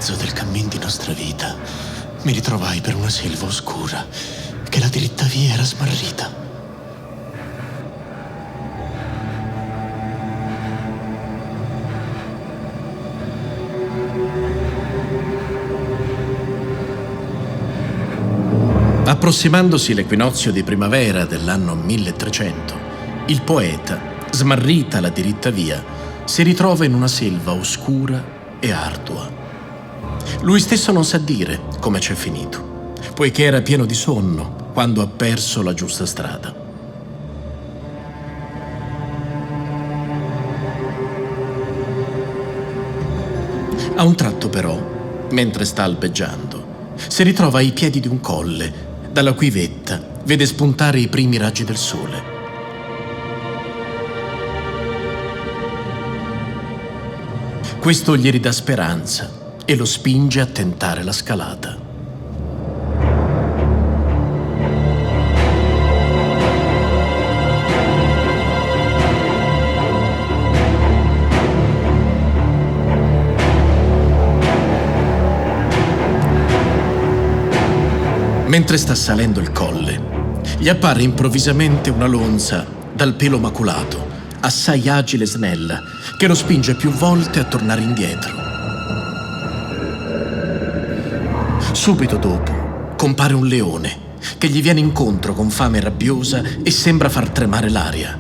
mezzo del cammin di nostra vita mi ritrovai per una selva oscura che la diritta via era smarrita. Approssimandosi l'equinozio di primavera dell'anno 1300, il poeta, smarrita la diritta via, si ritrova in una selva oscura e ardua. Lui stesso non sa dire come c'è finito, poiché era pieno di sonno quando ha perso la giusta strada. A un tratto però, mentre sta alpeggiando, si ritrova ai piedi di un colle, dalla cui vetta vede spuntare i primi raggi del sole. Questo gli ridà speranza e lo spinge a tentare la scalata. Mentre sta salendo il colle, gli appare improvvisamente una lonza dal pelo maculato, assai agile e snella, che lo spinge più volte a tornare indietro. Subito dopo compare un leone che gli viene incontro con fame rabbiosa e sembra far tremare l'aria.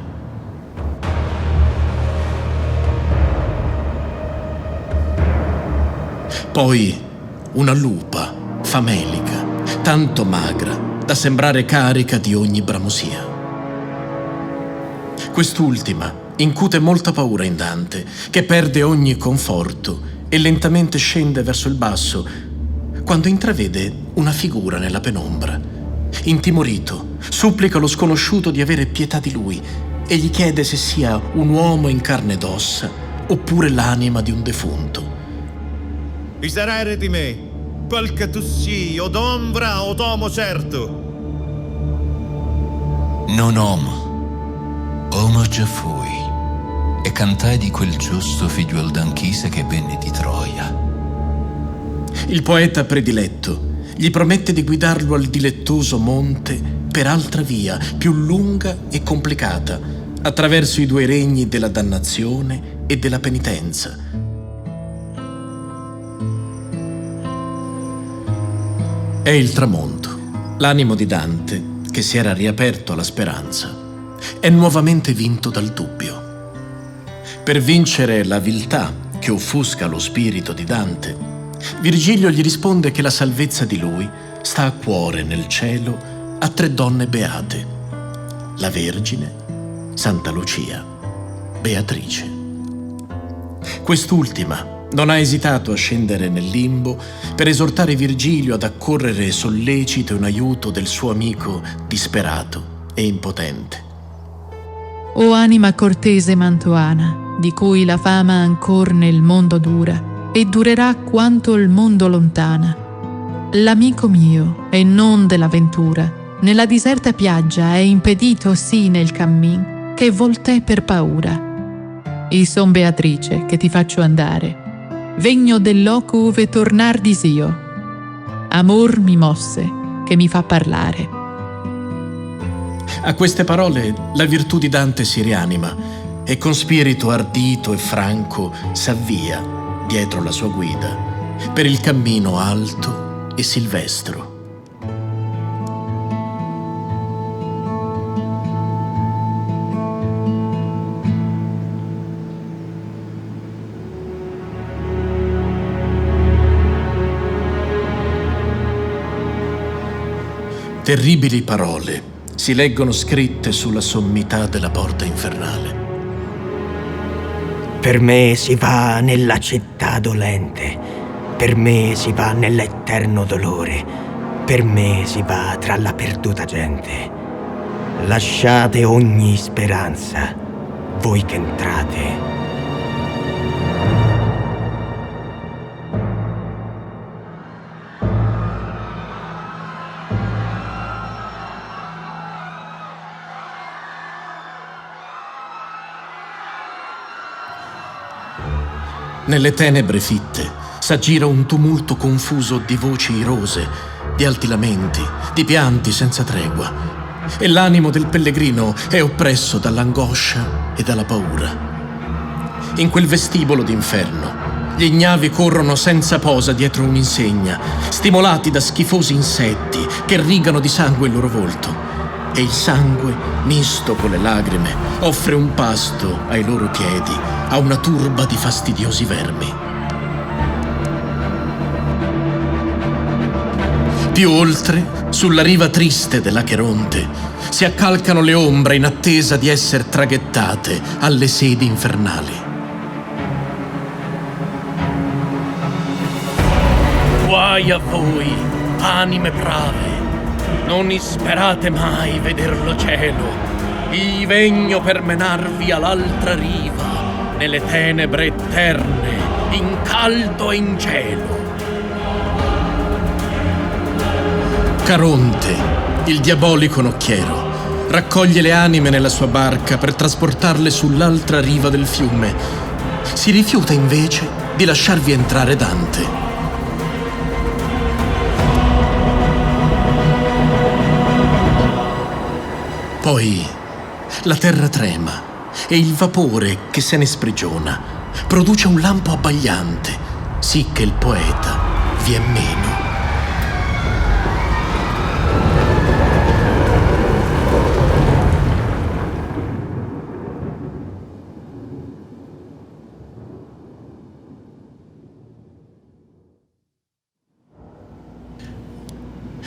Poi una lupa famelica, tanto magra da sembrare carica di ogni bramosia. Quest'ultima incute molta paura in Dante, che perde ogni conforto e lentamente scende verso il basso, quando intravede una figura nella penombra. Intimorito, supplica lo sconosciuto di avere pietà di lui e gli chiede se sia un uomo in carne ed ossa oppure l'anima di un defunto. Miserere di me, quel che tu sii, od ombra od uomo certo. Non uomo già fui, e cantai di quel giusto figliuol d'Anchise che venne di Troia. Il poeta prediletto gli promette di guidarlo al dilettoso monte per altra via, più lunga e complicata, attraverso i due regni della dannazione e della penitenza. È il tramonto. L'animo di Dante, che si era riaperto alla speranza, è nuovamente vinto dal dubbio. Per vincere la viltà che offusca lo spirito di Dante, Virgilio gli risponde che la salvezza di lui sta a cuore nel cielo a 3 donne beate: la Vergine, Santa Lucia, Beatrice. Quest'ultima non ha esitato a scendere nel limbo per esortare Virgilio ad accorrere sollecito in aiuto del suo amico disperato e impotente. O anima cortese mantuana, di cui la fama ancor nel mondo dura, e durerà quanto il mondo lontana. L'amico mio, e non dell'avventura, nella diserta piaggia è impedito sì nel cammin, che voltè per paura. I son Beatrice, che ti faccio andare, vegno del loco ove tornar disio. Amor mi mosse, che mi fa parlare. A queste parole la virtù di Dante si rianima e con spirito ardito e franco s'avvia dietro la sua guida per il cammino alto e silvestro. Terribili parole si leggono scritte sulla sommità della porta infernale. Per me si va nella città dolente, per me si va nell'eterno dolore, per me si va tra la perduta gente. Lasciate ogni speranza, voi che entrate. Nelle tenebre fitte s'aggira un tumulto confuso di voci irose, di alti lamenti, di pianti senza tregua, e l'animo del pellegrino è oppresso dall'angoscia e dalla paura. In quel vestibolo d'inferno gli ignavi corrono senza posa dietro un'insegna, stimolati da schifosi insetti che rigano di sangue il loro volto, e il sangue, misto con le lacrime, offre un pasto ai loro piedi a una turba di fastidiosi vermi. Più oltre, sulla riva triste dell'Acheronte, si accalcano le ombre in attesa di essere traghettate alle sedi infernali. Guai a voi, anime brave, non isperate mai veder lo cielo. I vegno per menarvi all'altra riva, nelle tenebre eterne, in caldo e in gelo. Caronte, il diabolico nocchiero, raccoglie le anime nella sua barca per trasportarle sull'altra riva del fiume. Si rifiuta invece di lasciarvi entrare Dante. Poi la terra trema e il vapore che se ne sprigiona produce un lampo abbagliante, sì che il poeta vi è meno.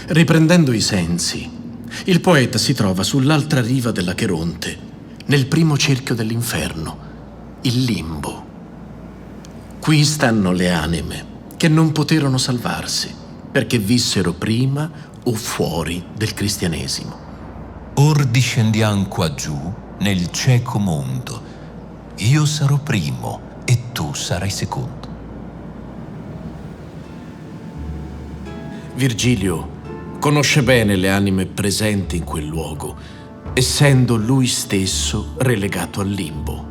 Riprendendo i sensi, il poeta si trova sull'altra riva dell'Acheronte, nel primo cerchio dell'inferno, il limbo. Qui stanno le anime che non poterono salvarsi perché vissero prima o fuori del cristianesimo. Or discendiam qua giù nel cieco mondo. Io sarò primo e tu sarai secondo. Virgilio conosce bene le anime presenti in quel luogo, essendo lui stesso relegato al limbo.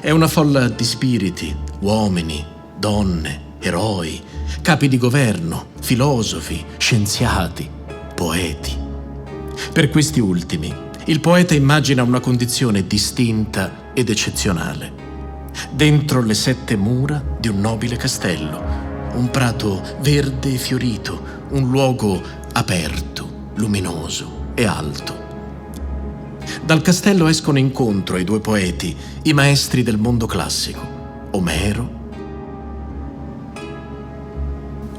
È una folla di spiriti, uomini, donne, eroi, capi di governo, filosofi, scienziati, poeti. Per questi ultimi, il poeta immagina una condizione distinta ed eccezionale, dentro le 7 mura di un nobile castello, un prato verde e fiorito, un luogo aperto, luminoso e alto. Dal castello escono incontro ai 2 poeti, i maestri del mondo classico, Omero,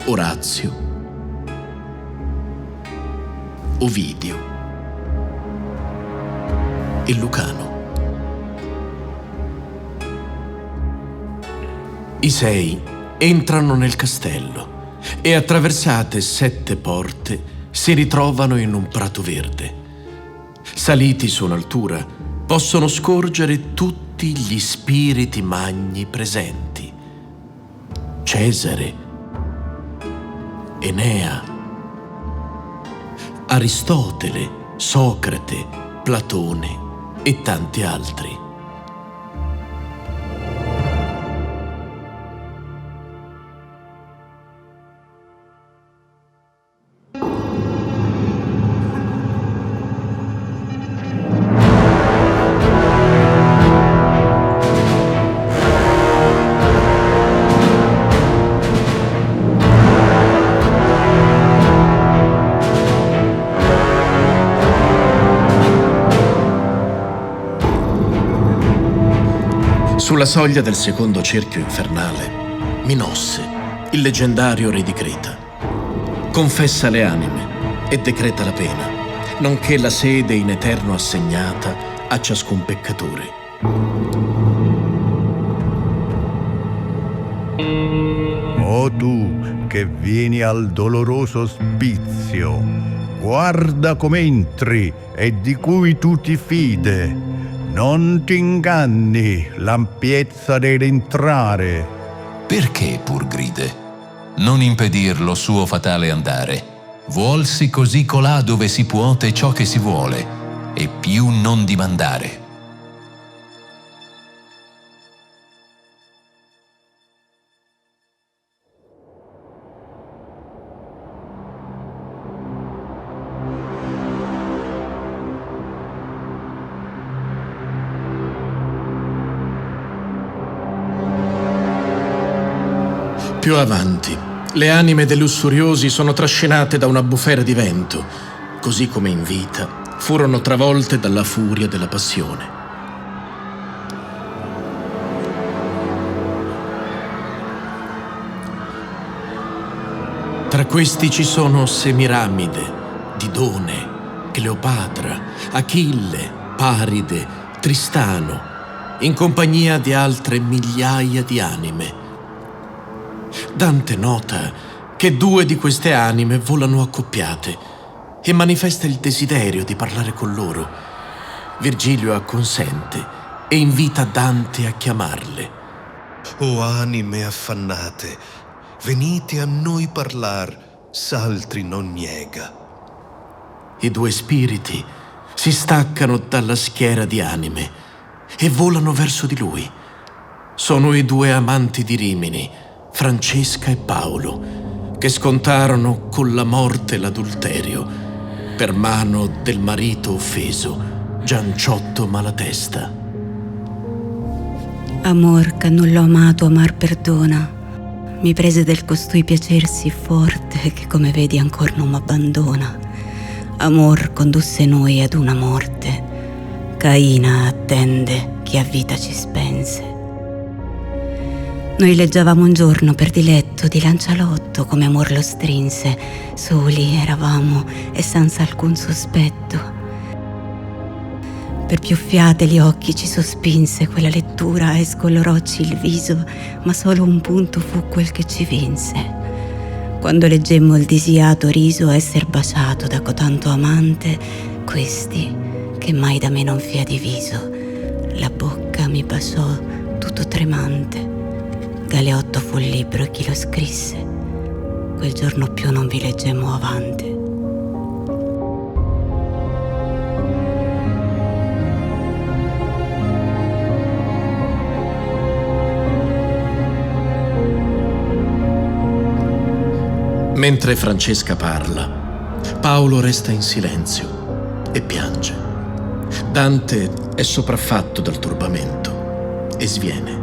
Orazio, Ovidio e Lucano. I 6 entrano nel castello e attraversate 7 porte si ritrovano in un prato verde. Saliti su un'altura, possono scorgere tutti gli spiriti magni presenti: Cesare, Enea, Aristotele, Socrate, Platone e tanti altri. Sulla soglia del secondo cerchio infernale, Minosse, il leggendario re di Creta, confessa le anime e decreta la pena, nonché la sede in eterno assegnata a ciascun peccatore. O tu che vieni al doloroso ospizio, guarda come entri e di cui tu ti fide. Non ti inganni, l'ampiezza dell'entrare. Perché pur gride? Non impedirlo suo fatale andare. Vuolsi così colà dove si puote ciò che si vuole, e più non dimandare. Più avanti, le anime dei lussuriosi sono trascinate da una bufera di vento, così come in vita furono travolte dalla furia della passione. Tra questi ci sono Semiramide, Didone, Cleopatra, Achille, Paride, Tristano, in compagnia di altre migliaia di anime. Dante nota che 2 di queste anime volano accoppiate e manifesta il desiderio di parlare con loro. Virgilio acconsente e invita Dante a chiamarle. O anime affannate, venite a noi parlar, s'altri non niega. I 2 spiriti si staccano dalla schiera di anime e volano verso di lui. Sono i 2 amanti di Rimini, Francesca e Paolo, che scontarono con la morte l'adulterio per mano del marito offeso, Gianciotto Malatesta. Amor che non l'ho amato, amar perdona. Mi prese del costui piacer sì forte che come vedi ancor non m'abbandona. Amor condusse noi ad una morte. Caina attende chi a vita ci spense. Noi leggiavamo un giorno per diletto di Lancialotto come amor lo strinse. Soli eravamo e senza alcun sospetto. Per più fiate gli occhi ci sospinse quella lettura e scolorocci il viso, ma solo un punto fu quel che ci vinse. Quando leggemmo il disiato riso esser baciato da cotanto amante, questi che mai da me non fia diviso, la bocca mi baciò tutto tremante. Galeotto fu il libro e chi lo scrisse. Quel giorno più non vi leggemmo avanti. Mentre Francesca parla, Paolo resta in silenzio e piange. Dante è sopraffatto dal turbamento e sviene.